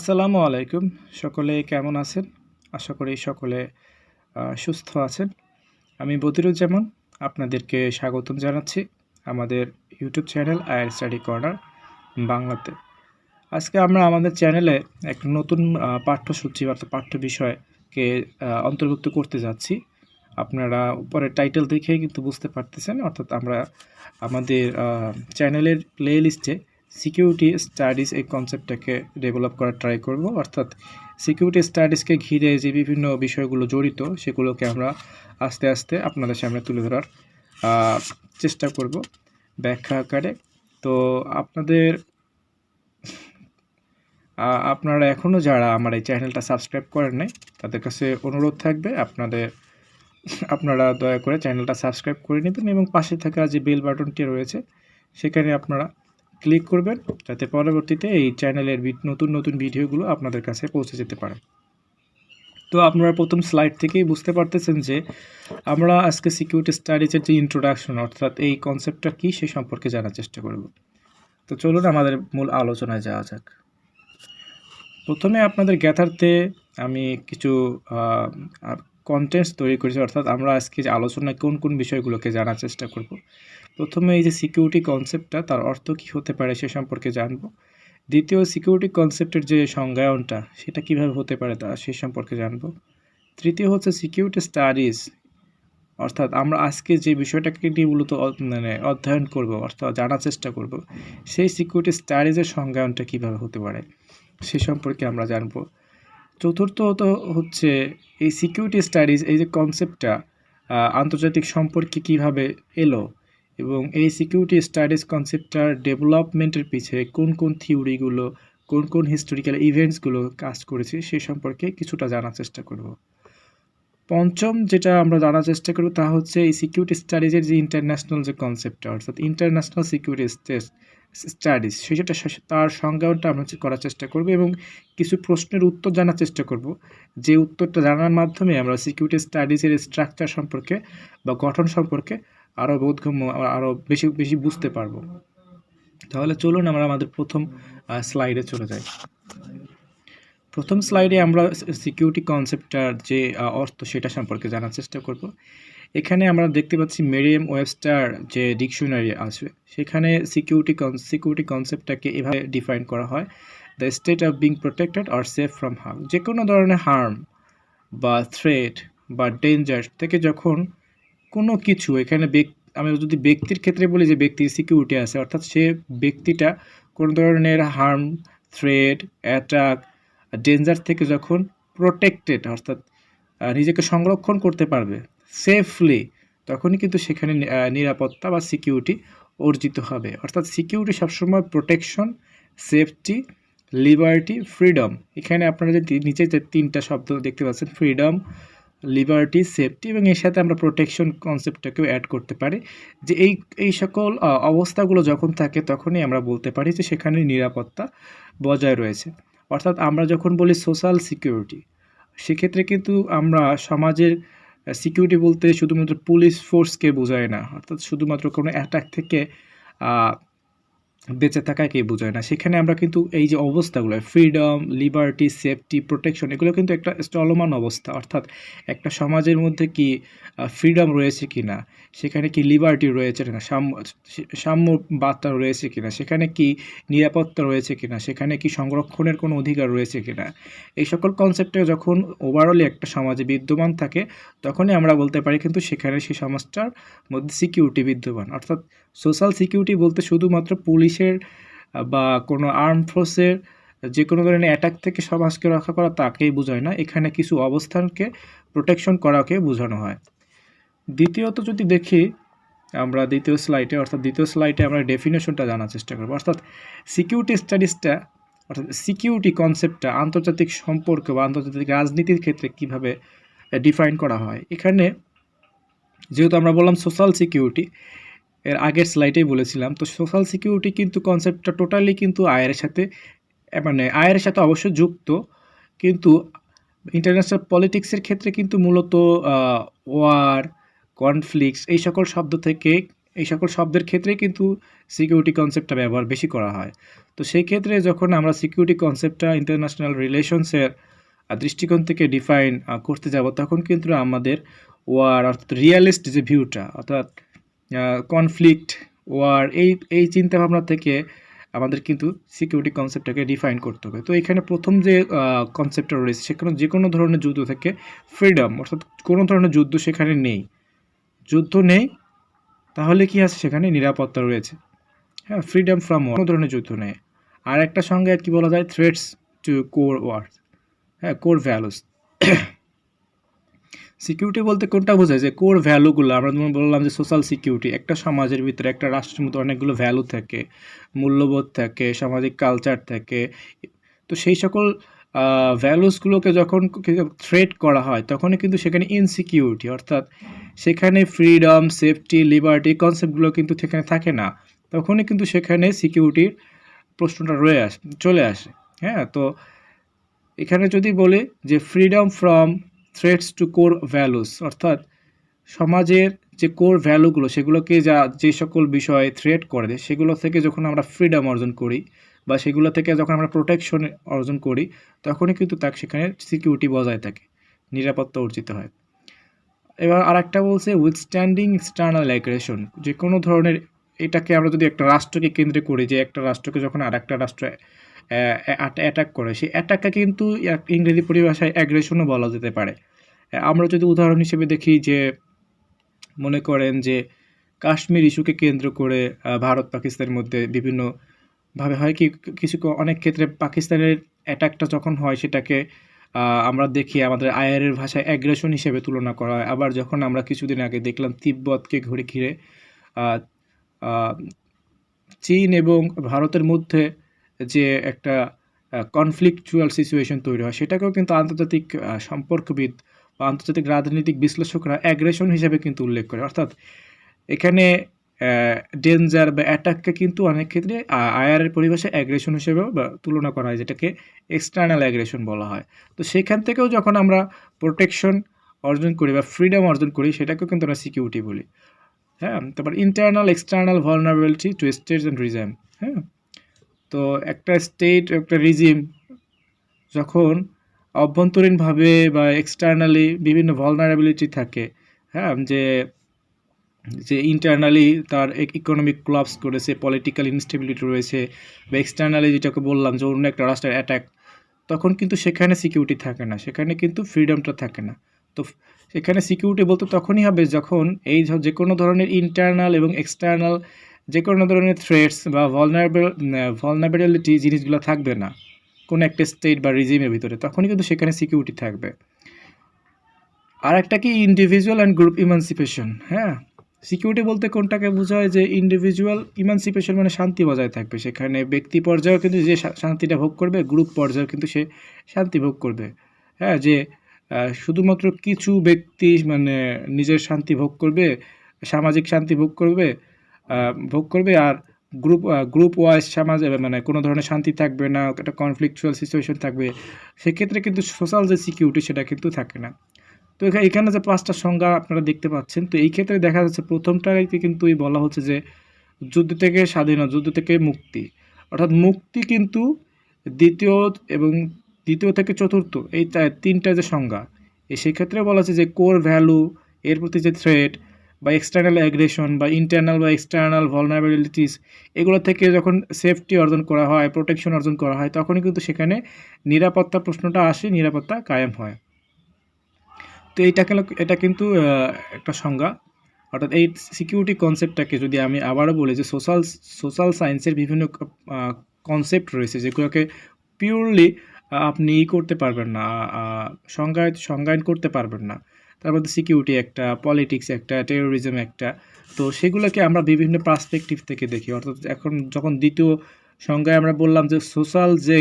আসসালামু আলাইকুম। সকলে কেমন আছেন? আশা করি সকলে সুস্থ আছেন। আমি বদিরুজ্জামান আপনাদেরকে স্বাগতম জানাচ্ছি আমাদের YouTube channel IL study corner বাংলাতে। আজকে আমরা আমাদের চ্যানেলে এক নতুন পাঠ্যসূচি অর্থাৎ পাঠ্য বিষয়কে অন্তর্ভুক্ত করতে যাচ্ছি। আপনারা উপরের টাইটেল দেখেই কিন্তু বুঝতে পারতেছেন, অর্থাৎ আমরা আমাদের চ্যানেলের প্লে লিস্টে সিকিউরিটি স্টাডিজ এই কনসেপ্টটাকে ডেভেলপ করার ট্রাই করব। অর্থাৎ সিকিউরিটি স্টাডিজকে ঘিরে যে বিভিন্ন বিষয়গুলো জড়িত সেগুলোকে আমরা আস্তে আস্তে আপনাদের সামনে তুলে ধরার চেষ্টা করব ব্যাখ্যা আকারে। তো আপনারা এখনও যারা আমার এই চ্যানেলটা সাবস্ক্রাইব করেন নাই তাদের কাছে অনুরোধ থাকবে আপনারা দয়া করে চ্যানেলটা সাবস্ক্রাইব করে নেবেন এবং পাশে থাকা যে বেল বাটনটি রয়েছে সেখানে আপনারা ক্লিক করবেন, যাতে পরবর্তীতে এই চ্যানেলের নতুন নতুন ভিডিওগুলো আপনাদের কাছে পৌঁছে যেতে পারে। তো আপনারা প্রথম স্লাইড থেকেই বুঝতে পারতেছেন যে আমরা আজকে সিকিউরিটি স্টাডিজের যে ইন্ট্রোডাকশন অর্থাৎ এই কনসেপ্টটা কী সে সম্পর্কে জানার চেষ্টা করব। তো চলুন আমাদের মূল আলোচনায় যাওয়া যাক। প্রথমে আপনাদের জ্ঞাতার্থে আমি কিছু কন্টেন্টস তৈরি করেছি, অর্থাৎ আমরা আজকে যে আলোচনায় কোন কোন বিষয়গুলোকে জানার চেষ্টা করব। প্রথমে এই যে সিকিউরিটি কনসেপ্টটা, তার অর্থ কী হতে পারে সে সম্পর্কে জানব। দ্বিতীয়, সিকিউরিটি কনসেপ্টের যে সংজ্ঞায়নটা সেটা কিভাবে হতে পারে তা সে সম্পর্কে জানব। তৃতীয় হচ্ছে সিকিউরিটি স্টাডিজ, অর্থাৎ আমরা আজকে যে বিষয়টাকে নিয়ে মূলত অধ্যয়ন করব অর্থাৎ জানার চেষ্টা করব, সেই সিকিউরিটি স্টাডিজের সংজ্ঞায়নটা কিভাবে হতে পারে সে সম্পর্কে আমরা জানব। চতুর্থত হচ্ছে এই সিকিউরিটি স্টাডিজ এই যে কনসেপ্টটা আন্তর্জাতিক সম্পর্কে কিভাবে এলো এবং এই সিকিউরিটি স্টাডিজ কনসেপ্টটার ডেভেলপমেন্টের পিছে কোন কোন থিওরিগুলো, কোন কোন হিস্টোরিক্যাল ইভেন্টসগুলো কাজ করেছে সে সম্পর্কে কিছুটা জানার চেষ্টা করব। পঞ্চম যেটা আমরা জানার চেষ্টা করব তা হচ্ছে এই সিকিউরিটি স্টাডিজের যে ইন্টারন্যাশনাল যে কনসেপ্টটা অর্থাৎ ইন্টারন্যাশনাল সিকিউরিটি স্টাডিজ সেটা তার সংজ্ঞাটা আমরা করার চেষ্টা করব এবং কিছু প্রশ্নের উত্তর জানার চেষ্টা করব, যে উত্তরটা জানার মাধ্যমে আমরা সিকিউরিটি স্টাডিজের স্ট্রাকচার সম্পর্কে বা গঠন সম্পর্কে আরও বোধগম্য আরও বেশি বেশি বুঝতে পারবো। তাহলে চলুন আমরা আমাদের প্রথম স্লাইডে চলে যাই। প্রথম স্লাইডে আমরা সিকিউরিটি কনসেপ্টটার যে অর্থ সেটা সম্পর্কে জানার চেষ্টা করব। এখানে আমরা দেখতে পাচ্ছি মেরিয়াম ওয়েবস্টার যে ডিকশনারি আছে সেখানে সিকিউরিটি কনসেপ্টটাকে এভাবে ডিফাইন করা হয়: the state of being protected or safe from harm. যে কোনো ধরনের হার্ম বা থ্রেট বা ডেঞ্জার থেকে যখন কোনো কিছু এখানে আমি যদি ব্যক্তির ক্ষেত্রে বলি যে ব্যক্তির সিকিউরিটি আছে, অর্থাৎ সে ব্যক্তিটা কোনো ধরনের হার্ম, থ্রেট, অ্যাটাক, ডেঞ্জার থেকে যখন প্রোটেক্টেড অর্থাৎ নিজেকে সংরক্ষণ করতে পারবে সেফলি, তখনই কিন্তু সেখানে নিরাপত্তা বা সিকিউরিটি অর্জিত হবে। অর্থাৎ সিকিউরিটি সবসময় প্রোটেকশন, সেফটি, লিবার্টি, ফ্রিডম। এখানে আপনারা যে নিচে যে তিনটা শব্দ দেখতে পাচ্ছেন, ফ্রিডম, লিবার্টি, সেফটি, এবং এর সাথে আমরা প্রোটেকশন কনসেপ্টটাকেও অ্যাড করতে পারি, যে এই সকল অবস্থাগুলো যখন থাকে তখনই আমরা বলতে পারি যে সেখানে নিরাপত্তা বজায় রয়েছে। অর্থাৎ আমরা যখন বলি সোশ্যাল সিকিউরিটি, সেক্ষেত্রে কিন্তু আমরা সমাজের সিকিউরিটি বলতে শুধুমাত্র পুলিশ ফোর্সকে বোঝায় না, অর্থাৎ শুধুমাত্র কোনো অ্যাটাক থেকে বেঁচে থাকাকে বোঝায় না। সেখানে আমরা কিন্তু এই যে অবস্থাগুলো ফ্রিডম, লিবার্টি, সেফটি, প্রোটেকশন, এগুলো কিন্তু একটা চলমান অবস্থা। অর্থাৎ একটা সমাজের মধ্যে কি ফ্রিডম রয়েছে কি না, সেখানে কি লিবার্টি রয়েছে না, সাম্য বার্তা রয়েছে কি না, সেখানে কি নিরাপত্তা রয়েছে কি না, সেখানে কি সংরক্ষণের কোনো অধিকার রয়েছে কি না, এই সকল কনসেপ্টে যখন ওভারঅলি একটা সমাজে বিদ্যমান থাকে তখনই আমরা বলতে পারি কিন্তু সেখানে সেই সমাজটার মধ্যে সিকিউরিটি বিদ্যমান। অর্থাৎ সোশ্যাল সিকিউরিটি বলতে শুধুমাত্র পুলিশের বা কোনো আর্ম ফোর্সের যে কোনো ধরনের অ্যাটাক থেকে সমাজকে রক্ষা করা তাকেই বোঝায় না, এখানে কিছু অবস্থানকে প্রোটেকশন করাকে বোঝানো হয়। দ্বিতীয়ত যদি দেখি আমরা দ্বিতীয় স্লাইডে আমরা ডেফিনেশনটা জানার চেষ্টা করব। অর্থাৎ সিকিউরিটি স্টাডিজটা অর্থাৎ সিকিউরিটি কনসেপ্টটা আন্তর্জাতিক সম্পর্ক বা আন্তর্জাতিক রাজনীতির ক্ষেত্রে কিভাবে ডিফাইন করা হয়। এখানে যেহেতু আমরা বললাম সোশ্যাল সিকিউরিটি, এর আগের স্লাইডেই বলেছিলাম, তো সোশ্যাল সিকিউরিটি কিন্তু কনসেপ্টটা টোটালি কিন্তু আয়ের সাথে অবশ্য যুক্ত, কিন্তু ইন্টারন্যাশনাল পলিটিক্সের ক্ষেত্রে কিন্তু মূলত ওয়ার, কনফ্লিক্টস এই সকল শব্দ থেকে এই সকল শব্দের ক্ষেত্রেই কিন্তু সিকিউরিটি কনসেপ্টটা ব্যবহার বেশি করা হয়। তো সেই ক্ষেত্রে যখন আমরা সিকিউরিটি কনসেপ্টটা ইন্টারন্যাশনাল রিলেশনসের দৃষ্টিকোণ থেকে ডিফাইন করতে যাব, তখন কিন্তু আমাদের ওয়ার অর্থাৎ রিয়ালিস্ট যে ভিউটা অর্থাৎ কনফ্লিক্ট, ওয়ার এই চিন্তাভাবনা থেকে আমাদের কিন্তু সিকিউরিটি কনসেপ্টটাকে ডিফাইন করতে হবে। তো এখানে প্রথম যে কনসেপ্টটা রয়েছে, সেখানে যে কোনো ধরনের যুদ্ধ থেকে ফ্রিডম অর্থাৎ কোনো ধরনের যুদ্ধ সেখানে নেই। যুদ্ধ নেই, তাহলে কি আছে সেখানে নিরাপত্তা রয়েছে। হ্যাঁ, ফ্রিডম ফ্রম ওয়ার, কোনো ধরনের যুদ্ধ নেই। আর একটা সঙ্গে কি বলা যায়, থ্রেটস টু কোর ওয়ার, হ্যাঁ, কোর ভ্যালুস। সিকিউরিটি বলতে কোনটা বোঝায়, যে কোর ভ্যালুগুলো আমরা যেমন বললাম যে সোশ্যাল সিকিউরিটি, একটা সমাজের ভিতরে একটা রাষ্ট্রের মধ্যে অনেকগুলো ভ্যালু থাকে, মূল্যবোধ থাকে, সামাজিক কালচার থাকে। তো সেই সকল ভ্যালুসগুলোকে যখন থ্রেট করা হয়, তখনই কিন্তু সেখানে ইনসিকিউরিটি অর্থাৎ সেখানে ফ্রিডম, সেফটি, লিবার্টি কনসেপ্টগুলো কিন্তু সেখানে থাকে না। তখনই কিন্তু সেখানে সিকিউরিটির প্রশ্নটা চলে আসে। হ্যাঁ, তো এখানে যদি বলি যে freedom from threats two core values, অর্থাৎ সমাজের যে কোর ভ্যালুগুলো সেগুলোকে যে সকল বিষয় থ্রেট করে দেয়, সেগুলো থেকে যখন আমরা ফ্রিডম অর্জন করি বা সেগুলো থেকে যখন আমরা প্রোটেকশন অর্জন করি, তখনই কিন্তু তাকে সেখানে সিকিউরিটি বজায় থাকে, নিরাপত্তা অর্জিত হয়। এবার আরেকটা বলছে উইথস্ট্যান্ডিং এক্সটার্নাল অ্যাগ্রেশন, যে কোনো ধরনের, এটাকে আমরা যদি একটা রাষ্ট্রকে কেন্দ্রে করি, যে একটা রাষ্ট্রকে যখন আরেকটা রাষ্ট্র অ্যাটাক করে, সেই অ্যাটাককে কিন্তু ইংরেজি পরিভাষায় অ্যাগ্রেশনও বলা যেতে পারে। আমরা যদি উদাহরণ হিসেবে দেখি, যে মনে করেন যে কাশ্মীর ইস্যুকে কেন্দ্র করে ভারত পাকিস্তানের মধ্যে বিভিন্নভাবে হয় কি, অনেক ক্ষেত্রে পাকিস্তানের অ্যাটাকটা যখন হয়, সেটাকে আমরা দেখি আমাদের আইআরের ভাষায় অ্যাগ্রেশন হিসেবে তুলনা করা হয়। আবার যখন আমরা কিছুদিন আগে দেখলাম তিব্বতকে ঘিরে চীন এবং ভারতের মধ্যে যে একটা কনফ্লিকচুয়াল সিচুয়েশন তৈরি হয়, সেটাকেও কিন্তু আন্তর্জাতিক সম্পর্কবিদ বা আন্তর্জাতিক রাজনৈতিক বিশ্লেষকরা অ্যাগ্রেশন হিসেবে কিন্তু উল্লেখ করে। অর্থাৎ এখানে ডেঞ্জার বা অ্যাটাককে কিন্তু অনেক ক্ষেত্রে আইআরের পরিভাষায় অ্যাগ্রেশন হিসেবেও তুলনা করা হয়, যেটাকে এক্সটার্নাল অ্যাগ্রেশন বলা হয়। তো সেখান থেকেও যখন আমরা প্রোটেকশন অর্জন করি বা ফ্রিডম অর্জন করি, সেটাকেও কিন্তু আমরা সিকিউরিটি বলি। হ্যাঁ, তারপর internal external vulnerability to states and regime. হ্যাঁ, তো একটা স্টেট, একটা রিজিম যখন অভ্যন্তরীণভাবে বা এক্সটার্নালি বিভিন্ন ভালনারেবিলিটি থাকে, হ্যাঁ, যে ইন্টারনালি তার ইকোনমিক কোলাপস করেছে, পলিটিক্যাল ইনস্টেবিলিটি রয়েছে, বা এক্সটার্নালি যেটাকে বললাম যে অন্য একটা রাষ্ট্রের অ্যাটাক, তখন কিন্তু সেখানে সিকিউরিটি থাকে না, সেখানে কিন্তু ফ্রিডমটা থাকে না। তো সেখানে সিকিউরিটি বলতে তখনই হবে যখন যে কোনো ধরনের ইন্টারনাল এবং এক্সটার্নাল যে কোনো ধরনের থ্রেটস বা ভলনারেবিলিটি জিনিসগুলো থাকবে না কোনো একটা স্টেট বা রিজিমের ভিতরে, তখনই কিন্তু সেখানে সিকিউরিটি থাকবে। আর একটা কি, ইন্ডিভিজুয়াল অ্যান্ড গ্রুপ ইমানসিপেশন। হ্যাঁ, সিকিউরিটি বলতে কোনটাকে বোঝায়, যে ইন্ডিভিজুয়াল ইমানসিপেশন মানে শান্তি বজায় থাকবে, সেখানে ব্যক্তি পর্যায়েও কিন্তু যে শান্তিটা ভোগ করবে, গ্রুপ পর্যায়েও কিন্তু সে শান্তি ভোগ করবে। হ্যাঁ, যে শুধুমাত্র কিছু ব্যক্তি মানে নিজের শান্তি ভোগ করবে, সামাজিক শান্তি ভোগ করবে আর গ্রুপ ওয়াইজ সমাজে মানে কোনো ধরনের শান্তি থাকবে না, একটা কনফ্লিকচুয়াল সিচুয়েশন থাকবে, সেক্ষেত্রে কিন্তু সোশ্যাল যে সিকিউরিটি সেটা কিন্তু থাকে না। তো এখানে যে 5টা সংজ্ঞা আপনারা দেখতে পাচ্ছেন, তো এই ক্ষেত্রে দেখা যাচ্ছে প্রথমটাকে কিন্তু বলা হচ্ছে যে যুদ্ধ থেকে স্বাধীনতা, যুদ্ধ থেকে মুক্তি, অর্থাৎ মুক্তি কিন্তু দ্বিতীয় থেকে চতুর্থ এই 3টা যে সংজ্ঞা, সেক্ষেত্রে বলা হচ্ছে যে কোর ভ্যালু, এর প্রতি যে থ্রেট বা এক্সটার্নাল অ্যাগ্রেশন বা ইন্টারনাল বা এক্সটার্নাল ভালনারেবিলিটিস, এগুলো থেকে যখন সেফটি অর্জন করা হয়, প্রোটেকশন অর্জন করা হয়, তখনই কিন্তু সেখানে নিরাপত্তা প্রশ্নটা আসে, নিরাপত্তা কায়েম হয়। তো এটা কিন্তু একটা সংজ্ঞা। অর্থাৎ এই সিকিউরিটি কনসেপ্টটাকে যদি আমি আবারও বলি, যে সোশ্যাল সায়েন্সের বিভিন্ন কনসেপ্ট রয়েছে, যেগুলোকে পিওরলি আপনি করতে পারবেন না, সংজ্ঞায়ন করতে পারবেন না। তার মধ্যে সিকিউরিটি একটা, পলিটিক্স একটা, টেরোরিজম একটা। তো সেগুলোকে আমরা বিভিন্ন পার্সপেক্টিভ থেকে দেখি। অর্থাৎ এখন যখন দ্বিতীয় সংজ্ঞায় আমরা বললাম যে সোশ্যাল যে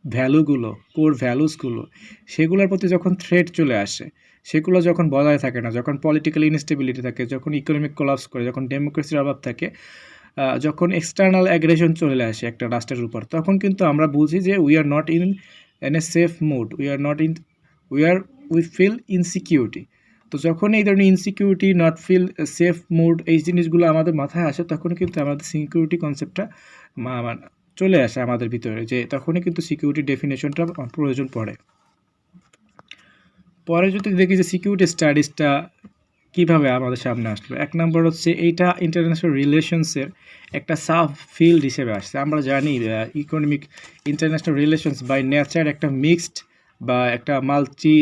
ভ্যালুগুলো, কোর ভ্যালুসগুলো, সেগুলোর প্রতি যখন থ্রেট চলে আসে, সেগুলো যখন বজায় থাকে না, যখন পলিটিক্যাল ইনস্টেবিলিটি থাকে, যখন ইকোনমিক কোলাপস করে, যখন ডেমোক্রেসির অভাব থাকে, যখন এক্সটার্নাল অ্যাগ্রেশন চলে আসে একটা রাষ্ট্রের উপর, তখন কিন্তু আমরা বুঝি যে we are not in a safe mood, we feel insecurity. তো যখন এই ধরনের insecurity, not feel safe mood, এই জিনিসগুলো আমাদের মাথায় আসে, তখন কিন্তু আমাদের সিকিউরিটি কনসেপ্টটা চলে আসে আমাদের ভিতরে, যে তখনই কিন্তু সিকিউরিটি ডেফিনেশনটা প্রয়োজন পড়ে। পরে যদি দেখি যে সিকিউরিটি স্টাডিজটা কীভাবে আমাদের সামনে আসলো, এক নম্বর হচ্ছে এইটা ইন্টারন্যাশনাল রিলেশনসের একটা সাব ফিল্ড হিসেবে আসছে। আমরা জানি economic international relations by nature একটা মিক্সড বা একটা মাল্টি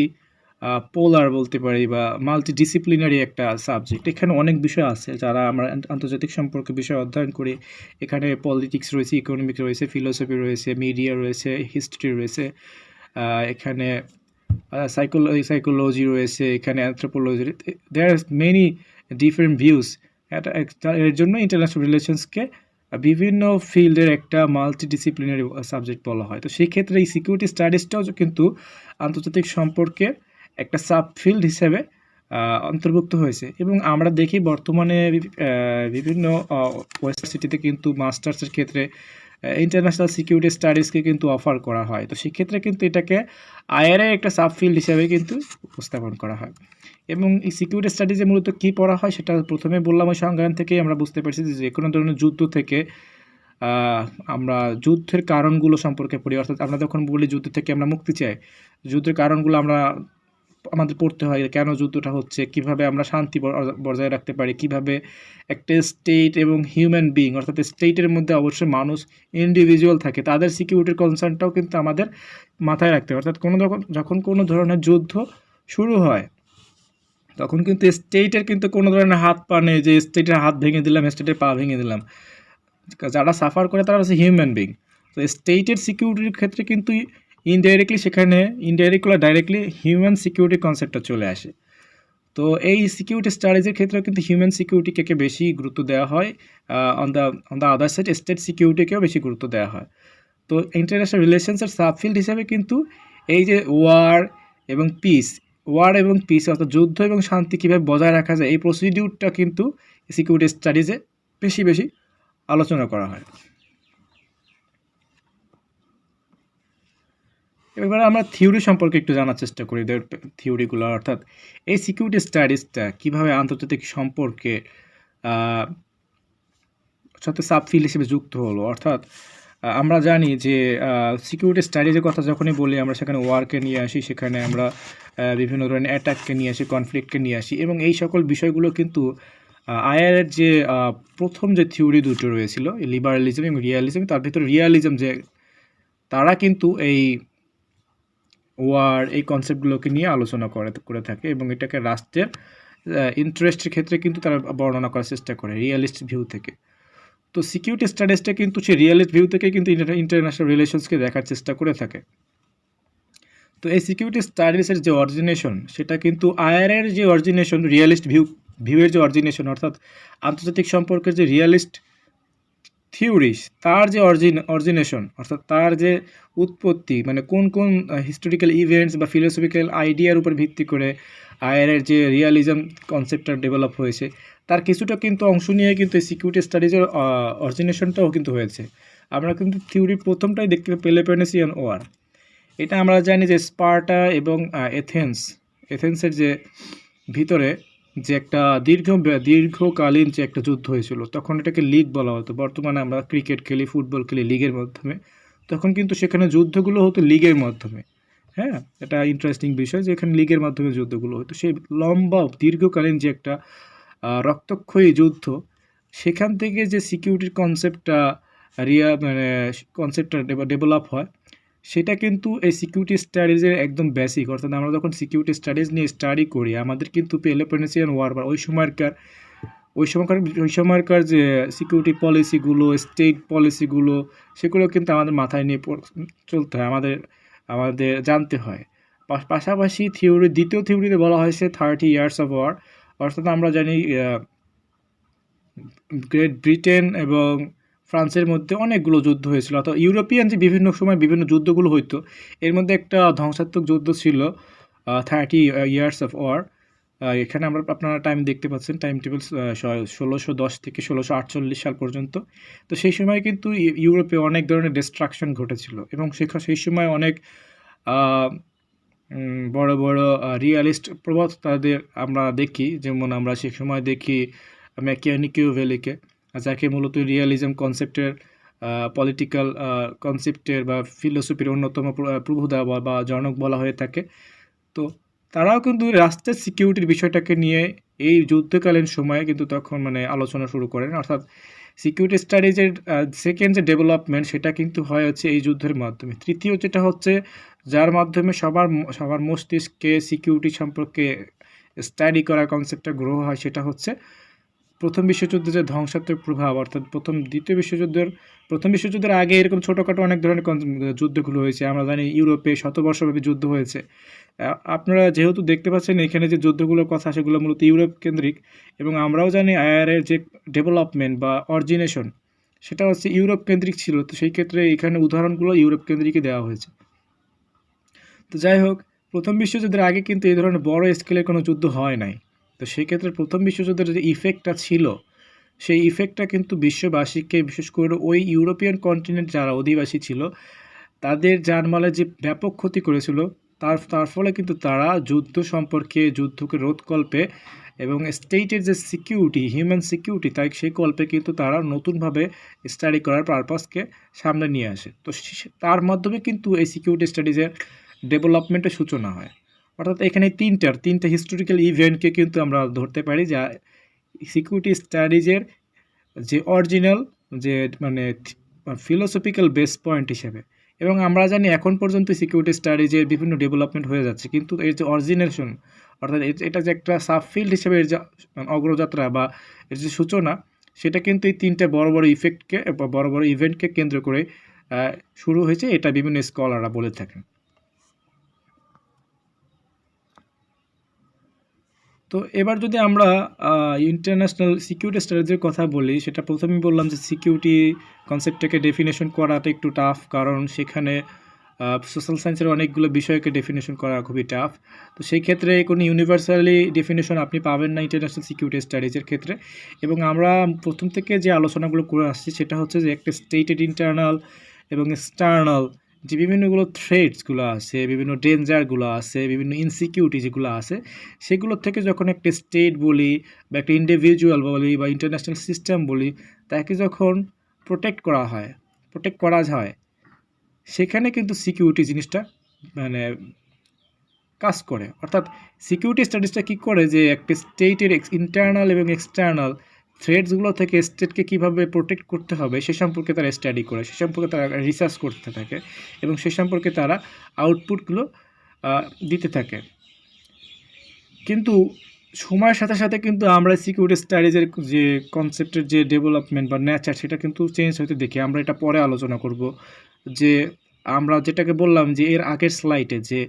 পোলার বলতে পারি, বা মাল্টি ডিসিপ্লিনারি একটা সাবজেক্ট। এখানে অনেক বিষয় আছে যারা আমরা আন্তর্জাতিক সম্পর্ক বিষয় অধ্যয়ন করি। এখানে পলিটিক্স রয়েছে, ইকোনমিক্স রয়েছে, ফিলোসফি রয়েছে, মিডিয়া রয়েছে, হিস্ট্রি রয়েছে, এখানে সাইকোলজি রয়েছে, এখানে anthropology, there are many different views. এর জন্য ইন্টারন্যাশনাল রিলেশনসকে বিভিন্ন ফিল্ডের একটা মাল্টিডিসিপ্লিনারি সাবজেক্ট বলা হয়। তো সেই ক্ষেত্রে এই সিকিউরিটি স্টাডিজটাও কিন্তু আন্তর্জাতিক সম্পর্কের একটা সাব ফিল্ড হিসেবে অন্তর্ভুক্ত হয়েছে। এবং আমরা দেখি বর্তমানে বিভিন্ন ইউনিভার্সিটিতে কিন্তু মাস্টার্সের ক্ষেত্রে ইন্টারন্যাশনাল সিকিউরিটি স্টাডিজকে কিন্তু অফার করা হয়। তো সেক্ষেত্রে কিন্তু এটাকে আইআরএর একটা সাবফিল্ড হিসেবে কিন্তু উপস্থাপন করা হয়। এবং এই সিকিউরিটি স্টাডিজে মূলত কী পড়া হয় সেটা প্রথমে বললাম, ওই সংজ্ঞান থেকেই আমরা বুঝতে পারছি যে কোনো ধরনের যুদ্ধ থেকে আমরা যুদ্ধের কারণগুলো সম্পর্কে পড়ি। অর্থাৎ আমরা যখন বলি যুদ্ধ থেকে আমরা মুক্তি চাই, যুদ্ধের কারণগুলো আমাদের পড়তে হয়। কেন যুদ্ধটা হচ্ছে, কিভাবে আমরা শান্তি বজায় রাখতে পারি, কিভাবে একটা স্টেট এবং হিউম্যান বিইং, অর্থাৎ স্টেটের মধ্যে অবশ্যই মানুষ ইন্ডিভিজুয়াল থাকে, তাদের সিকিউরিটির কনসার্নটাও কিন্তু আমাদের মাথায় রাখতে হবে। অর্থাৎ যখন কোনো ধরনের যুদ্ধ শুরু হয়, তখন কিন্তু স্টেটের কিন্তু কোনো ধরনের হাত পা নেই যে স্টেটের হাত ভেঙে দিলাম, স্টেটের পা ভেঙে দিলাম। যারা সাফার করে তারা হচ্ছে হিউম্যান বিইং। তো স্টেটের সিকিউরিটির ক্ষেত্রে কিন্তু ইনডাইরেক্টলি ডাইরেক্টলি হিউম্যান সিকিউরিটি কনসেপ্টটা চলে আসে। তো এই সিকিউরিটি স্টাডিজের ক্ষেত্রেও কিন্তু হিউম্যান সিকিউরিটিকে বেশি গুরুত্ব দেওয়া হয়, on the other side state সিকিউরিটিকেও বেশি গুরুত্ব দেওয়া হয়। তো ইন্টারন্যাশনাল রিলেশনসের সাবফিল্ড হিসেবে কিন্তু এই যে ওয়ার এবং পিস অর্থাৎ যুদ্ধ এবং শান্তি কীভাবে বজায় রাখা যায়, এই প্রসিডিউরটা কিন্তু সিকিউরিটি স্টাডিজে বেশি আলোচনা করা হয়। এবার আমরা থিওরি সম্পর্কে একটু জানার চেষ্টা করি, থিওরিগুলো, অর্থাৎ এই সিকিউরিটি স্টাডিজটা কীভাবে আন্তর্জাতিক সম্পর্কে সাথে সাবফিল্ড হিসেবে যুক্ত হলো। অর্থাৎ আমরা জানি যে সিকিউরিটি স্টাডিজের কথা যখনই বলি, আমরা সেখানে ওয়ারকে নিয়ে আসি, সেখানে আমরা বিভিন্ন ধরনের অ্যাটাককে নিয়ে আসি, কনফ্লিক্টকে নিয়ে আসি, এবং এই সকল বিষয়গুলো কিন্তু আইআরএর যে প্রথম যে থিওরি দুটো রয়েছিল, লিবারালিজম এবং রিয়ালিজম, তার ভিতরে রিয়ালিজম যে তারা কিন্তু এই ওয়ার এই কনসেপ্টগুলোকে নিয়ে আলোচনা করে থাকে, এবং এটাকে রাষ্ট্রের ইন্টারেস্টের ক্ষেত্রে কিন্তু তারা বর্ণনা করার চেষ্টা করে রিয়ালিস্ট ভিউ থেকে। তো সিকিউরিটি স্টাডিজটা কিন্তু সেই রিয়ালিস্ট ভিউ থেকে কিন্তু ইন্টারন্যাশনাল রিলেশনসকে দেখার চেষ্টা করে থাকে। তো এই সিকিউরিটি স্টাডিজের যে অরিজিনেশন, সেটা কিন্তু আইআরএর যে অরিজিনেশন, রিয়ালিস্ট ভিউয়ের যে অরিজিনেশন, অর্থাৎ আন্তর্জাতিক সম্পর্কের যে রিয়ালিস্ট থিওরি, তার যে অরিজিনেশন, অর্থাৎ তার যে উৎপত্তি, মানে কোন হিস্টোরিক্যাল ইভেন্টস বা ফিলোসফিক্যাল আইডিয়ার উপর ভিত্তি করে আইআরএর যে রিয়ালিজম কনসেপ্টটা ডেভেলপ হয়েছে, তার কিছুটা কিন্তু অংশ নিয়ে কিন্তু এই সিকিউরিটি স্টাডিজের অরিজিনেশনটাও কিন্তু হয়েছে। আমরা কিন্তু থিওরির প্রথমটাই দেখতে পাই পেলোপনেসিয়ান ওয়ার। এটা আমরা জানি যে স্পার্টা এবং এথেন্সের যে ভিতরে যে একটা দীর্ঘকালীন যে একটা যুদ্ধ হয়েছিল, তখন এটাকে লিগ বলা হতো। বর্তমানে আমরা ক্রিকেট খেলি, ফুটবল খেলি লিগের মাধ্যমে, তখন কিন্তু সেখানে যুদ্ধগুলো হতো লিগের মাধ্যমে। হ্যাঁ, এটা ইন্টারেস্টিং বিষয় যে এখানে লিগের মাধ্যমে যুদ্ধগুলো হতো। সেই লম্বা দীর্ঘকালীন যে একটা রক্তক্ষয়ী যুদ্ধ, সেখান থেকে যে সিকিউরিটির কনসেপ্টটা ডেভেলপ হয়, সেটা কিন্তু এই সিকিউরিটি স্টাডিজের একদম বেসিক। অর্থাৎ আমরা যখন সিকিউরিটি স্টাডিজ নিয়ে স্টাডি করি, আমাদের কিন্তু পেলোপনেসিয়ান ওয়ার বা ওই সময়কার যে সিকিউরিটি পলিসিগুলো, স্টেট পলিসিগুলো, সেগুলো কিন্তু আমাদের মাথায় নিয়ে চলতে হয়, আমাদের জানতে হয়। পাশাপাশি দ্বিতীয় থিওরিতে বলা হয়েছে 30 ইয়ার্স অফ ওয়ার। অর্থাৎ আমরা জানি গ্রেট ব্রিটেন এবং ফ্রান্সের মধ্যে অনেকগুলো যুদ্ধ হয়েছিল, অর্থাৎ ইউরোপিয়ান যে বিভিন্ন সময় বিভিন্ন যুদ্ধগুলো হইতো, এর মধ্যে একটা ধ্বংসাত্মক যুদ্ধ ছিল 30 ইয়ার্স অফ ওয়ার। এখানে আপনারা টাইম দেখতে পাচ্ছেন, টাইম টেবিল 1610 থেকে 1648 সাল পর্যন্ত। তো সেই সময় কিন্তু ইউরোপে অনেক ধরনের ডিস্ট্রাকশন ঘটেছিল, এবং সেই সময় অনেক বড় বড় রিয়ালিস্ট প্রবাদ তাদের আমরা দেখি, যেমন আমরা সে সময় দেখি ম্যাকিয়াভেলিকে, যাকে মূলত রিয়ালিজম কনসেপ্টের পলিটিক্যাল কনসেপ্টের বা ফিলোসফির অন্যতম প্রভুদা বা জনক বলা হয়ে থাকে। তো তারাও কিন্তু রাষ্ট্রের সিকিউরিটির বিষয়টাকে নিয়ে এই যুদ্ধকালীন সময়ে কিন্তু তখন মানে আলোচনা শুরু করেন, অর্থাৎ সিকিউরিটি স্টাডিজের সেকেন্ড যে ডেভেলপমেন্ট সেটা কিন্তু হয় হচ্ছে এই যুদ্ধের মাধ্যমে। তৃতীয় যেটা হচ্ছে যার মাধ্যমে সবার মস্তিষ্কে সিকিউরিটি সম্পর্কে স্টাডি করার কনসেপ্টটা গ্রো হয়, সেটা হচ্ছে প্রথম বিশ্বযুদ্ধের যে ধ্বংসাত্মক প্রভাব, অর্থাৎ প্রথম বিশ্বযুদ্ধের আগে এরকম ছোটোখাটো অনেক ধরনের যুদ্ধগুলো হয়েছে। আমরা জানি ইউরোপে শতবর্ষব্যাপী যুদ্ধ হয়েছে। আপনারা যেহেতু দেখতে পাচ্ছেন এখানে যে যুদ্ধগুলোর কথা সেগুলো মূলত ইউরোপ কেন্দ্রিক, এবং আমরাও জানি আইআরের যে ডেভেলপমেন্ট বা অরিজিনেশন সেটা হচ্ছে ইউরোপ কেন্দ্রিক ছিল। তো সেই ক্ষেত্রে এখানে উদাহরণগুলো ইউরোপ কেন্দ্রিকই দেওয়া হয়েছে। তো যাই হোক, প্রথম বিশ্বযুদ্ধের আগে কিন্তু এই ধরনের বড় স্কেলের কোনো যুদ্ধ হয় নাই। তো সেই ক্ষেত্রে প্রথম বিশ্বযুদ্ধের যে ইফেক্টটা ছিল সেই ইফেক্টটা কিন্তু বিশ্ববাসীকে, বিশেষ করে ওই ইউরোপিয়ান কন্টিনেন্ট যারা অধিবাসী ছিল তাদের জানমালের যে ব্যাপক ক্ষতি করেছিল, তার ফলে কিন্তু তারা যুদ্ধ সম্পর্কে, যুদ্ধকে রোধকল্পে এবং স্টেটের যে সিকিউরিটি, হিউম্যান সিকিউরিটি, তাই সেই কল্পে কিন্তু তারা নতুনভাবে স্টাডি করার পারপাসকে সামনে নিয়ে আসে। তো তার মাধ্যমে কিন্তু এই সিকিউরিটি স্টাডিজের ডেভেলপমেন্টের সূচনা হয়। অর্থাৎ এখানে তিনটা হিস্টোরিক্যাল ইভেন্টকে কিন্তু আমরা ধরতে পারি যা সিকিউরিটি স্টাডিজের যে অরিজিনাল যে মানে ফিলোসফিক্যাল বেস পয়েন্ট হিসেবে। এবং আমরা জানি এখন পর্যন্ত সিকিউরিটি স্টাডিজের বিভিন্ন ডেভেলপমেন্ট হয়ে যাচ্ছে, কিন্তু এর যে অরিজিনেশন, অর্থাৎ এটা যে একটা সাবফিল্ড হিসেবে এর যে অগ্রযাত্রা বা এর যে সূচনা, সেটা কিন্তু এই তিনটে বড় বড় ইফেক্টকে বা বড় বড় ইভেন্টকে কেন্দ্র করে শুরু হয়েছে, এটা বিভিন্ন স্কলাররা বলে থাকেন। তো এবার যদি আমরা ইন্টারন্যাশনাল সিকিউরিটি স্ট্র্যাটেজির কথা বলি, সেটা প্রথমেই বললাম যে সিকিউরিটি কনসেপ্টটাকে ডেফিনেশন করাটা একটু টাফ, কারণ সেখানে সোশ্যাল সায়েন্সের অনেকগুলো বিষয়কে ডেফিনেশন করা খুবই টাফ। তো সেই ক্ষেত্রে কোনো ইউনিভার্সালি ডেফিনেশন আপনি পাবেন না ইন্টারন্যাশনাল সিকিউরিটি স্টাডিজের ক্ষেত্রে। এবং আমরা প্রথম থেকে যে আলোচনাগুলো করে আসছি সেটা হচ্ছে যে একটা স্টেটেড ইন্টারনাল এবং এক্সটার্নাল যে বিভিন্নগুলো থ্রেটসগুলো আছে, বিভিন্ন ডেঞ্জারগুলো আছে, বিভিন্ন ইনসিকিউরিটি যেগুলো আছে, সেগুলোর থেকে যখন একটা স্টেট বলি বা একটা ইন্ডিভিজুয়াল বলি বা ইন্টারন্যাশনাল সিস্টেম বলি, তাকে যখন প্রোটেক্ট করা হয় সেখানে কিন্তু সিকিউরিটি জিনিসটা মানে কাজ করে। অর্থাৎ সিকিউরিটি স্টাডিজটা কী করে যে একটা স্টেটের ইন্টারনাল এবং এক্সটার্নাল থ্রেটসগুলো থেকে স্টেটকে কীভাবে প্রোটেক্ট করতে হবে সে সম্পর্কে তারা স্টাডি করে, সে সম্পর্কে তারা রিসার্চ করতে থাকে এবং সে সম্পর্কে তারা আউটপুটগুলো দিতে থাকে। কিন্তু সময়ের সাথে সাথে কিন্তু আমরা সিকিউরিটি স্টাডিজের যে কনসেপ্টের যে ডেভেলপমেন্ট বা নেচার সেটা কিন্তু চেঞ্জ হতে দেখি। আমরা এটা পরে আলোচনা করব, যে আমরা যেটাকে বললাম যে এর আগের স্লাইডে যে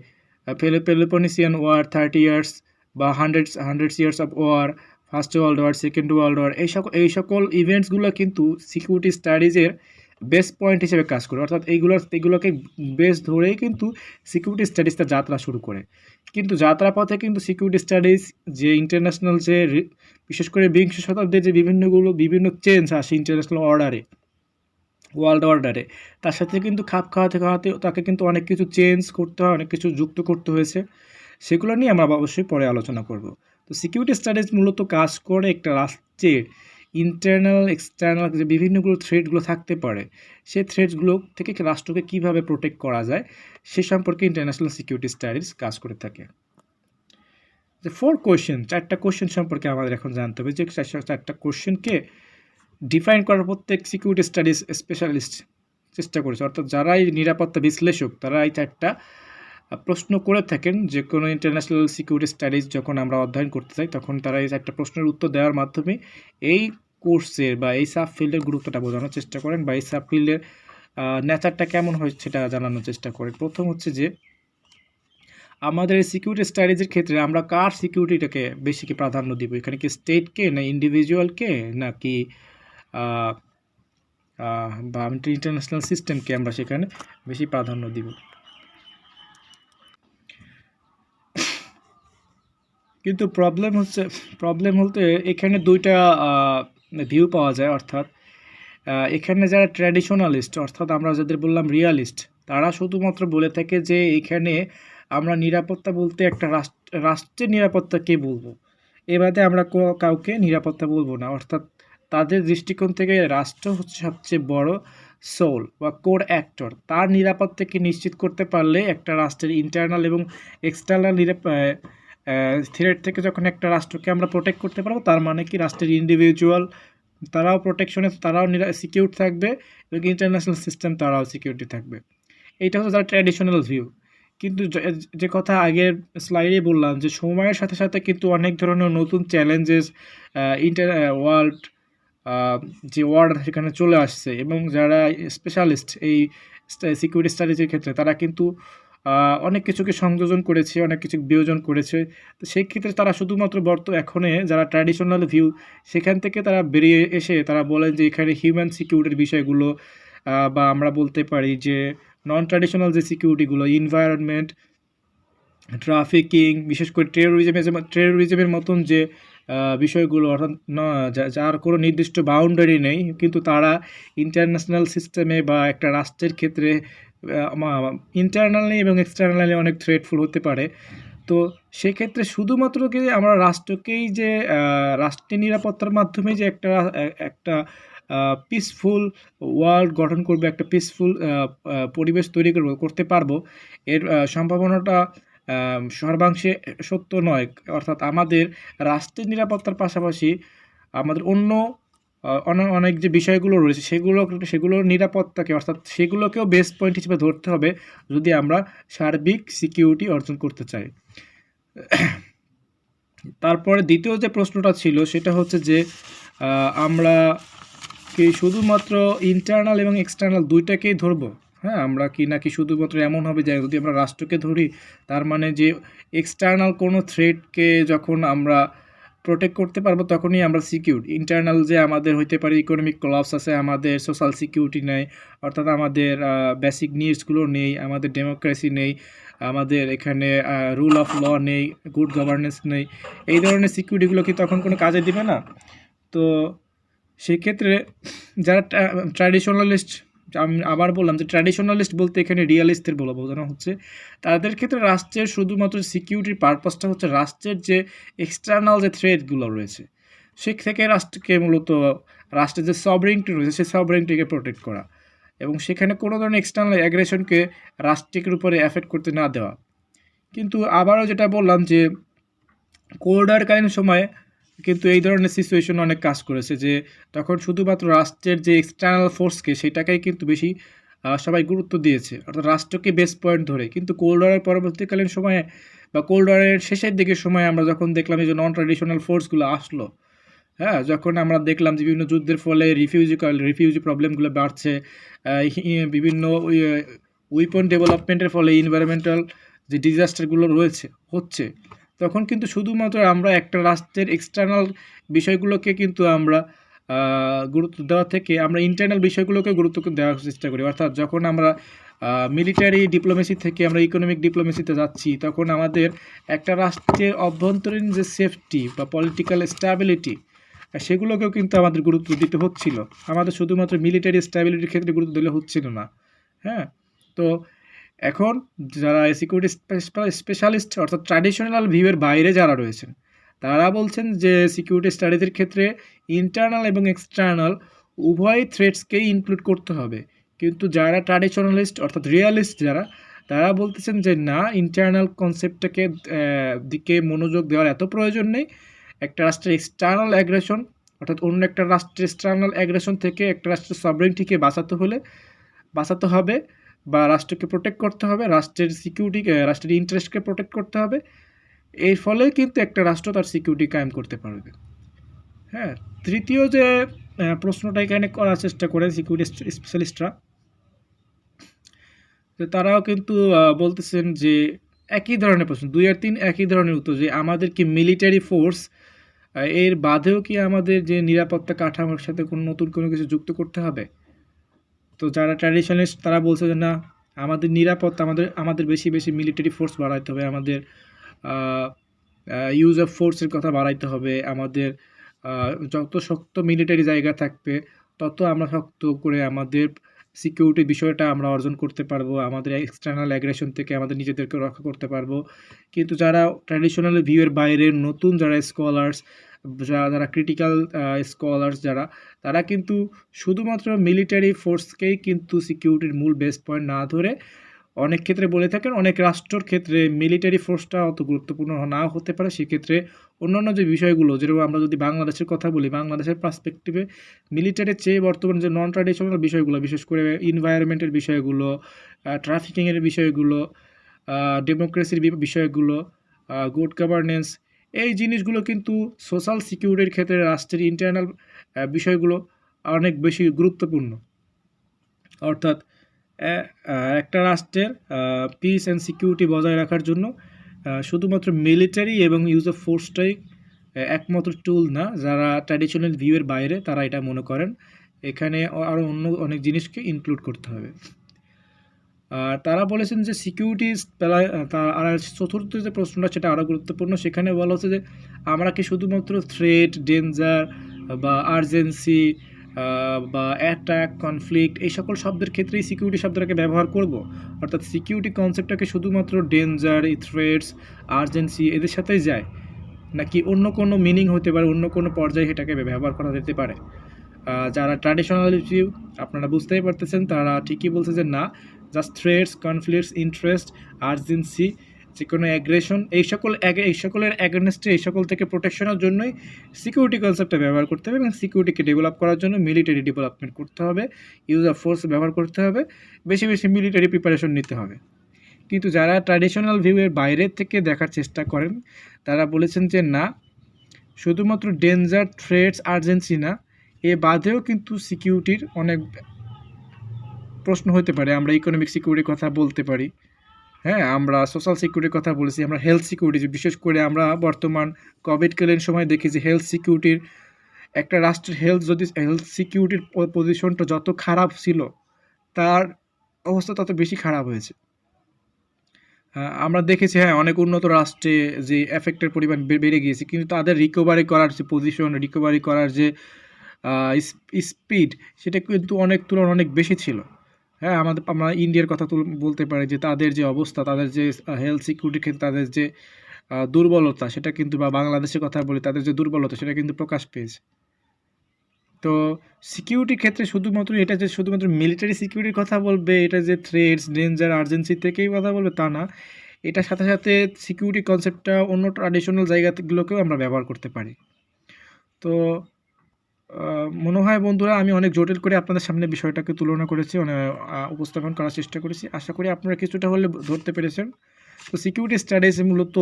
পেলোপনেসিয়ান ওয়ার 30 ইয়ার্স বা hundreds years of war, first world war, second world war, এই সকল ইভেন্টসগুলো কিন্তু সিকিউরিটি স্টাডিজের বেস পয়েন্ট হিসেবে কাজ করে। অর্থাৎ এইগুলোকে বেস ধরেই কিন্তু সিকিউরিটি স্টাডিজটা যাত্রা শুরু করে। কিন্তু যাত্রাপথে কিন্তু সিকিউরিটি স্টাডিজ যে ইন্টারন্যাশনাল যে বিশেষ করে বিংশ শতাব্দীর যে বিভিন্ন চেঞ্জ আসে ইন্টারন্যাশনাল ওয়ার্ল্ড অর্ডারে, তার সাথে কিন্তু খাপ খাওয়াতে তাকে কিন্তু অনেক কিছু চেঞ্জ করতে হয়, অনেক কিছু যুক্ত করতে হয়েছে। সেগুলো নিয়ে আমরা অবশ্যই পরে আলোচনা করব। তো সিকিউরিটি স্টাডিজ মূলত কাজ করে একটা রাষ্ট্রের ইন্টারনাল এক্সটার্নাল যে বিভিন্নগুলো থ্রেটগুলো থাকতে পারে, সেই থ্রেটগুলো থেকে রাষ্ট্রকে কীভাবে প্রোটেক্ট করা যায় সে সম্পর্কে ইন্টারন্যাশনাল সিকিউরিটি স্টাডিজ কাজ করে থাকে। যে চারটা কোয়েশ্চেন সম্পর্কে আমাদের এখন জানতে হবে, যে চারটা কোয়েশ্চেনকে ডিফাইন করার প্রত্যেক সিকিউরিটি স্টাডিজ স্পেশালিস্ট চেষ্টা করেছে। অর্থাৎ যারা এই নিরাপত্তা বিশ্লেষক তারা এই চারটা প্রশ্ন করে থাকেন। যে কোনো ইন্টারন্যাশনাল সিকিউরিটি স্টাডিজ যখন আমরা অধ্যয়ন করতে চাই তখন তারা এই চারটা প্রশ্নের উত্তর দেওয়ার মাধ্যমে এই কোর্সের বা এই সাবফিল্ডের গুরুত্বটা বোঝানোর চেষ্টা করেন বা এই সাবফিল্ডের নেচারটা কেমন হয় সেটা জানানোর চেষ্টা করেন। প্রথম হচ্ছে যে আমাদের সিকিউরিটি স্টাডিজের ক্ষেত্রে আমরা কার সিকিউরিটিটাকে বেশি কি প্রাধান্য দিব, এখানে কি স্টেটকে না ইন্ডিভিজুয়ালকে নাকি বা ইন্টারন্যাশনাল সিস্টেমকে আমরা সেখানে বেশি প্রাধান্য দিব। কিন্তু প্রবলেম হতে এখানে দুইটা ভিউ পাওয়া যায়। অর্থাৎ এখানে যারা ট্র্যাডিশনালিস্ট, অর্থাৎ আমরা যাদের বললাম রিয়ালিস্ট, তারা শুধুমাত্র বলে থাকে যে এখানে আমরা নিরাপত্তা বলতে একটা রাষ্ট্রের নিরাপত্তাকে বলবো, এ বাদে আমরা কাউকে নিরাপত্তা বলবো না। অর্থাৎ তাদের দৃষ্টিকোণ থেকে রাষ্ট্র হচ্ছে সবচেয়ে বড় সোল বা কোর অ্যাক্টর। তার নিরাপত্তাকে নিশ্চিত করতে পারলে একটা রাষ্ট্রের ইন্টারনাল এবং এক্সটার্নাল থ্রেট থেকে যখন একটা রাষ্ট্রকে আমরা প্রোটেক্ট করতে পারবো, তার মানে কি রাষ্ট্রের ইন্ডিভিজুয়াল তারাও প্রোটেকশনে, তারাও সিকিউর থাকবে এবং ইন্টারন্যাশনাল সিস্টেম তারাও সিকিউরিটি থাকবে। এইটা হচ্ছে তার ট্র্যাডিশনাল ভিউ। কিন্তু যে কথা আগের স্লাইডে বললাম যে সময়ের সাথে সাথে কিন্তু অনেক ধরনের নতুন চ্যালেঞ্জেস ওয়ার্ল্ড যে ওয়ার্ড সেখানে চলে আসছে, এবং যারা স্পেশালিস্ট এই সিকিউরিটি স্ট্র্যাটেজির ক্ষেত্রে তারা কিন্তু অনেক কিছুকে সংযোজন করেছে, অনেক কিছু বিয়োজন করেছে। তো সেই ক্ষেত্রে তারা শুধুমাত্র এখনে যারা ট্র্যাডিশনাল ভিউ সেখান থেকে তারা বেরিয়ে এসে তারা বলেন যে এখানে হিউম্যান সিকিউরিটির বিষয়গুলো বা আমরা বলতে পারি যে নন ট্র্যাডিশনাল যে সিকিউরিটিগুলো, এনভায়রনমেন্ট, ট্রাফিকিং, বিশেষ করে টেরোরিজমের মতন যে বিষয়গুলো, অর্থাৎ যার কোনো নির্দিষ্ট বাউন্ডারি নেই কিন্তু তারা ইন্টারন্যাশনাল সিস্টেমে বা একটা রাষ্ট্রের ক্ষেত্রে ইন্টারনালি এবং এক্সটার্নালি অনেক থ্রেটফুল হতে পারে। তো সেক্ষেত্রে শুধুমাত্র কি আমরা রাষ্ট্রকেই যে রাষ্ট্রের নিরাপত্তার মাধ্যমে যে একটা পিসফুল ওয়ার্ল্ড গঠন করবে, একটা পিসফুল পরিবেশ তৈরি করতে পারবো, এর সম্ভাবনাটা সর্বাংশে সত্য নয়। অর্থাৎ আমাদের রাষ্ট্রের নিরাপত্তার পাশাপাশি আমাদের অনেক যে বিষয়গুলো রয়েছে সেগুলোর নিরাপত্তাকে, অর্থাৎ সেগুলোকেও বেস্ট পয়েন্ট হিসেবে ধরতে হবে যদি আমরা সার্বিক সিকিউরিটি অর্জন করতে চাই। তারপরে দ্বিতীয় যে প্রশ্নটা ছিল সেটা হচ্ছে যে আমরা কি শুধুমাত্র ইন্টারনাল এবং এক্সটার্নাল দুইটাকেই ধরবো? হ্যাঁ, আমরা কি নাকি শুধুমাত্র এমন হবে যে যদি আমরা রাষ্ট্রকে ধরি তার মানে যে এক্সটার্নাল কোনো থ্রেটকে যখন আমরা প্রোটেক্ট করতে পারবো তখনই আমরা সিকিউর। ইন্টারনাল যে আমাদের হইতে পারে ইকোনমিক কলাপস আছে, আমাদের সোশ্যাল সিকিউরিটি নেই, অর্থাৎ আমাদের বেসিক নিডসগুলো নেই, আমাদের ডেমোক্রেসি নেই, আমাদের এখানে রুল অফ ল নেই, গুড গভর্নেন্স নেই, এই ধরনের সিকিউরিটিগুলো কি তখন কোনো কাজে দিবে না? তো সেক্ষেত্রে যারা ট্র্যাডিশনালিস্ট, আমি আবার বললাম যে ট্র্যাডিশনালিস্ট বলতে এখানে রিয়ালিস্টদের বোঝানো হচ্ছে, তাদের ক্ষেত্রে রাষ্ট্রের শুধুমাত্র সিকিউরিটির পারপাসটা হচ্ছে রাষ্ট্রের যে এক্সটার্নাল যে থ্রেটগুলো রয়েছে সে থেকে রাষ্ট্রকে মূলত রাষ্ট্রের যে সভরেনিটি রয়েছে সেই সভরেনিটিকে প্রোটেক্ট করা, এবং সেখানে কোনো ধরনের এক্সটার্নাল অ্যাগ্রেশনকে রাষ্ট্রের উপরে এফেক্ট করতে না দেওয়া। কিন্তু আবারও যেটা বললাম যে কোল্ড ওয়ারকালীন সময়ে কিন্তু এই ধরনের সিচুয়েশন অনেক কাজ করেছে, যে তখন শুধুমাত্র রাষ্ট্রের যে এক্সটার্নাল ফোর্সকে সেটাকেই কিন্তু বেশি সবাই গুরুত্ব দিয়েছে, অর্থাৎ রাষ্ট্রকে বেস পয়েন্ট ধরে। কিন্তু কোল্ড ওয়ারের পরবর্তীকালীন সময়ে বা কোল্ড ওয়ারের শেষের দিকের সময় আমরা যখন দেখলাম এই যে নন ট্র্যাডিশনাল ফোর্সগুলো আসলো, হ্যাঁ, যখন আমরা দেখলাম যে বিভিন্ন যুদ্ধের ফলে রিফিউজি প্রবলেমগুলো বাড়ছে, বিভিন্ন উইপন ডেভেলপমেন্টের ফলে এনভায়রনমেন্টাল যে ডিজাস্টারগুলো হচ্ছে, তখন কিন্তু শুধুমাত্র আমরা একটা রাষ্ট্রের এক্সটার্নাল বিষয়গুলোকে কিন্তু আমরা গুরুত্ব দেওয়া থেকে আমরা ইন্টারনাল বিষয়গুলোকে গুরুত্ব দেওয়ার চেষ্টা করি। অর্থাৎ যখন আমরা মিলিটারি ডিপ্লোমেসি থেকে আমরা ইকোনমিক ডিপ্লোমেসিতে যাচ্ছি, তখন আমাদের একটা রাষ্ট্রের অভ্যন্তরীণ যে সেফটি বা পলিটিক্যাল স্ট্যাবিলিটি সেগুলোকেও কিন্তু আমাদের গুরুত্ব দিতে হচ্ছিল, আমাদের শুধুমাত্র মিলিটারি স্ট্যাবিলিটির ক্ষেত্রে গুরুত্ব দিলে হচ্ছিল না। হ্যাঁ, তো এখন যারা সিকিউরিটি স্পেশালিস্ট অর্থাৎ ট্র্যাডিশনাল ভিউয়ের বাইরে যারা রয়েছেন তারা বলছেন যে সিকিউরিটি স্টাডিজের ক্ষেত্রে ইন্টারনাল এবং এক্সটার্নাল উভয় থ্রেটসকেই ইনক্লুড করতে হবে। কিন্তু যারা ট্র্যাডিশনালিস্ট অর্থাৎ রিয়ালিস্ট তারা বলতেছেন যে না, ইন্টারনাল কনসেপ্টটাকে দিকে মনোযোগ দেওয়ার এত প্রয়োজন নেই। একটা রাষ্ট্রের এক্সটার্নাল অ্যাগ্রেশন অর্থাৎ অন্য একটা রাষ্ট্রের এক্সটার্নাল অ্যাগ্রেশন থেকে একটা রাষ্ট্রের সভরেনিটিকে বাঁচাতে হবে বা রাষ্ট্রকে প্রোটেক্ট করতে হবে, রাষ্ট্রের সিকিউরিটি, রাষ্ট্রের ইন্টারেস্টকে প্রোটেক্ট করতে হবে। এর ফলে কিন্তু একটা রাষ্ট্র তার সিকিউরিটি কায়েম করতে পারবে। হ্যাঁ, তৃতীয় যে প্রশ্নটা এখানে করার চেষ্টা করে সিকিউরিটি স্পেশালিস্টরা, তারাও কিন্তু বলতেছেন যে একই ধরনের প্রশ্ন, 2 আর 3 একই ধরনের উত্তর, যে আমাদের কি মিলিটারি ফোর্স এর বাদেও কি আমাদের যে নিরাপত্তা কাঠামোর সাথে নতুন কোনো কিছু যুক্ত করতে হবে? তো যারা ট্র্যাডিশনালিস্ট তারা বলছে যে না, আমাদের নিরাপত্তা আমাদের বেশি মিলিটারি ফোর্স বাড়াইতে হবে, আমাদের ইউজ অফ ফোর্সের কথা বাড়াইতে হবে, আমাদের যত শক্ত মিলিটারি জায়গা থাকবে তত আমরা শক্ত করে আমাদের সিকিউরিটি বিষয়টা আমরা অর্জন করতে পারবো, আমাদের এক্সটার্নাল অ্যাগ্রেশন থেকে আমাদের নিজেদেরকে রক্ষা করতে পারবো। কিন্তু যারা ট্র্যাডিশনাল ভিউয়ের বাইরের নতুন যারা স্কলার্স, যারা ক্রিটিক্যাল স্কলার্স যারা, তারা কিন্তু শুধুমাত্র মিলিটারি ফোর্সকেই কিন্তু সিকিউরিটির মূল বেস পয়েন্ট না ধরে অনেক ক্ষেত্রে বলে থাকেন, অনেক রাষ্ট্রের ক্ষেত্রে মিলিটারি ফোর্সটা অত গুরুত্বপূর্ণ নাও হতে পারে। সেক্ষেত্রে অন্যান্য যে বিষয়গুলো, যেরকম আমরা যদি বাংলাদেশের কথা বলি, বাংলাদেশের পার্সপেক্টিভে মিলিটারির চেয়ে বর্তমান যে নন ট্র্যাডিশনাল বিষয়গুলো, বিশেষ করে ইনভায়রনমেন্টের বিষয়গুলো, ট্রাফিকিংয়ের বিষয়গুলো, ডেমোক্রেসির বিষয়গুলো, গুড গভর্নেন্স, এই জিনিসগুলো কিন্তু সোশ্যাল সিকিউরিটির ক্ষেত্রে রাষ্ট্রের ইন্টারনাল বিষয়গুলো অনেক বেশি গুরুত্বপূর্ণ। অর্থাৎ একটা রাষ্ট্রের পিস অ্যান্ড সিকিউরিটি বজায় রাখার জন্য শুধুমাত্র মিলিটারি এবং ইউজ অফ ফোর্সটাই একমাত্র টুল না। যারা ট্র্যাডিশনাল ভিউয়ের বাইরে তারা এটা মনে করেন, এখানে আরও অন্য অনেক জিনিসকে ইনক্লুড করতে হবে। আর তারা বলেছেন যে সিকিউরিটি আর চতুর্থ যে প্রশ্নটা সেটা আরও গুরুত্বপূর্ণ। সেখানে বলা হচ্ছে যে আমরা কি শুধুমাত্র থ্রেট, ডেঞ্জার বা আর্জেন্সি বা অ্যাটাক, কনফ্লিক্ট এই সকল শব্দের ক্ষেত্রেই সিকিউরিটি শব্দটাকে ব্যবহার করব? অর্থাৎ সিকিউরিটি কনসেপ্টটাকে শুধুমাত্র ডেঞ্জার, থ্রেটস, আর্জেন্সি এদের সাথেই যায়, নাকি অন্য কোনো মিনিং হতে পারে, অন্য কোনো পর্যায়ে এটাকে ব্যবহার করা যেতে পারে? যারা ট্র্যাডিশনাল ভিউ আপনারা বুঝতেই পারতেছেন, তারা ঠিকই বলছে যে না, just threats, conflicts, interest, urgency, যে কোনো অ্যাগ্রেশন, এই সকলের অ্যাগেনস্টে, এই সকল থেকে প্রোটেকশনের জন্যই সিকিউরিটি কনসেপ্টটা ব্যবহার করতে হবে এবং সিকিউরিটিকে ডেভেলপ করার জন্য মিলিটারি ডেভেলপমেন্ট করতে হবে, ইউজ অফ ফোর্স ব্যবহার করতে হবে, বেশি বেশি মিলিটারি প্রিপারেশন নিতে হবে। কিন্তু যারা ট্র্যাডিশনাল ভিউয়ের বাইরে থেকে দেখার চেষ্টা করেন, তারা বলেছেন যে না, শুধুমাত্র ডেঞ্জার, থ্রেটস, আর্জেন্সি না, এ বাদেও কিন্তু সিকিউরিটির অনেক প্রশ্ন হতে পারে। আমরা ইকোনমিক সিকিউরিটির কথা বলতে পারি, হ্যাঁ, আমরা সোশ্যাল সিকিউরিটির কথা বলেছি, আমরা হেলথ সিকিউরিটি, বিশেষ করে আমরা বর্তমান কোভিডকালীন সময় দেখি যে হেলথ সিকিউরিটির, একটা রাষ্ট্রের হেলথ সিকিউরিটির পজিশনটা যত খারাপ ছিল, তার অবস্থা তত বেশি খারাপ হয়েছে। আমরা দেখেছি হ্যাঁ, অনেক উন্নত রাষ্ট্রে যে এফেক্টের পরিমাণ বেড়ে গিয়েছে, কিন্তু তাদের রিকভারি করার যে পজিশন, রিকভারি করার যে স্পিড, সেটা কিন্তু অনেক বেশি ছিল। হ্যাঁ, আমরা ইন্ডিয়ার কথা বলতে পারি যে তাদের যে অবস্থা, তাদের যে হেলথ সিকিউরিটির ক্ষেত্রে তাদের যে দুর্বলতা, সেটা কিন্তু, বা বাংলাদেশের কথা বলি, তাদের যে দুর্বলতা সেটা কিন্তু প্রকাশ পেয়েছে। তো সিকিউরিটির ক্ষেত্রে শুধুমাত্র মিলিটারি সিকিউরিটির কথা বলবে, এটা যে থ্রেটস, ডেঞ্জার, আর্জেন্সি থেকেই কথা বলবে তা না, এটার সাথে সাথে সিকিউরিটি কনসেপ্টটা অন্য ট্র্যাডিশনাল জায়গাগুলোকেও আমরা ব্যবহার করতে পারি। তো মনে হয় বন্ধুরা, আমি অনেক জটিল করে আপনাদের সামনে বিষয়টাকে তুলনা করেছি, উপস্থাপন করার চেষ্টা করেছি। আশা করি আপনারা কিছুটা হলে ধরতে পেরেছেন। তো সিকিউরিটি স্টাডিজ মূলত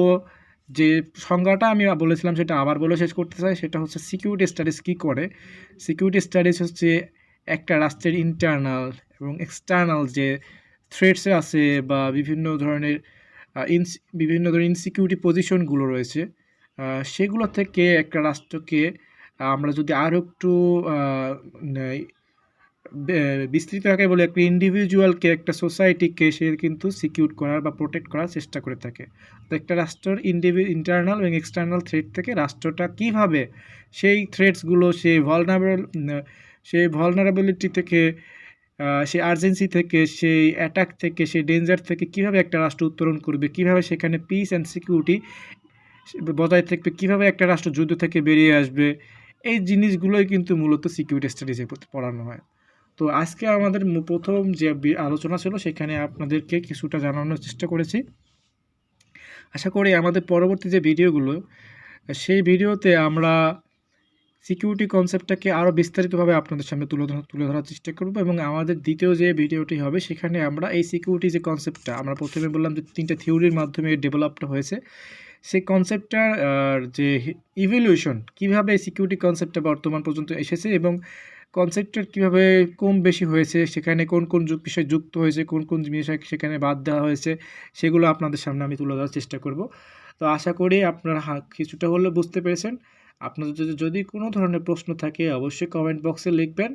যে সংজ্ঞাটা আমি বলেছিলাম সেটা আবার বলে শেষ করতে চাই। সেটা হচ্ছে সিকিউরিটি স্টাডিজ কী করে। সিকিউরিটি স্টাডিজ হচ্ছে একটা রাষ্ট্রের ইন্টারনাল এবং এক্সটার্নাল যে থ্রেটস আছে বা বিভিন্ন ধরনের ইনসিকিউরিটি পজিশনগুলো রয়েছে, সেগুলো থেকে একটা রাষ্ট্রকে আমরা যদি আরও একটু বিস্তৃত আকারে বলি, একটা ইন্ডিভিজুয়ালকে, একটা সোসাইটিকে সে কিন্তু সিকিউর করার বা প্রোটেক্ট করার চেষ্টা করে থাকে। তো একটা রাষ্ট্রের ইন্টারনাল এবং এক্সটার্নাল থ্রেট থেকে রাষ্ট্রটা কীভাবে সেই থ্রেটসগুলো, সেই ভলনারেবিলিটি থেকে, সেই আর্জেন্সি থেকে, সেই অ্যাটাক থেকে, সেই ডেঞ্জার থেকে কীভাবে একটা রাষ্ট্র উত্তরণ করবে, কীভাবে সেখানে পিস অ্যান্ড সিকিউরিটি বজায় থাকবে, কীভাবে একটা রাষ্ট্র যুদ্ধ থেকে বেরিয়ে আসবে, এই জিনিসগুলোই কিন্তু মূলত সিকিউরিটি স্টাডিজে পড়ানো হয়। তো আজকে আমাদের প্রথম যে আলোচনা ছিল সেখানে আপনাদেরকে কিছুটা জানানোর চেষ্টা করেছি। আশা করি আমাদের পরবর্তী যে ভিডিওগুলো, সেই ভিডিওতে আমরা সিকিউরিটি কনসেপ্টটাকে আরও বিস্তারিতভাবে আপনাদের সামনে তুলে ধরার চেষ্টা করব, এবং আমাদের দ্বিতীয় যে ভিডিওটি হবে সেখানে আমরা এই সিকিউরিটি যে কনসেপ্টটা আমরা প্রথমে বললাম যে 3টা থিওরির মাধ্যমে ডেভেলপড হয়েছে, সেই কনসেপ্টটার যে ইভলিউশন, কীভাবে সিকিউরিটি কনসেপ্টটা বর্তমান পর্যন্ত এসেছে এবং কনসেপ্টের কীভাবে কম বেশি হয়েছে, সেখানে কোন কোন বিষয় যুক্ত হয়েছে, কোন কোন বিষয় সেখানে বাদ দেওয়া হয়েছে, সেগুলো আপনাদের সামনে আমি তুলে ধরার চেষ্টা করব। তো আশা করি আপনারা কিছুটা হলেও বুঝতে পেরেছেন। আপনাদের যদি কোনো ধরনের প্রশ্ন থাকে অবশ্যই কমেন্ট বক্সে লিখবেন,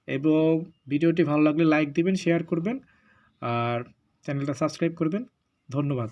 এবং ভিডিওটি ভালো লাগলে লাইক দিবেন, শেয়ার করবেন, আর চ্যানেলটা সাবস্ক্রাইব করবেন। ধন্যবাদ।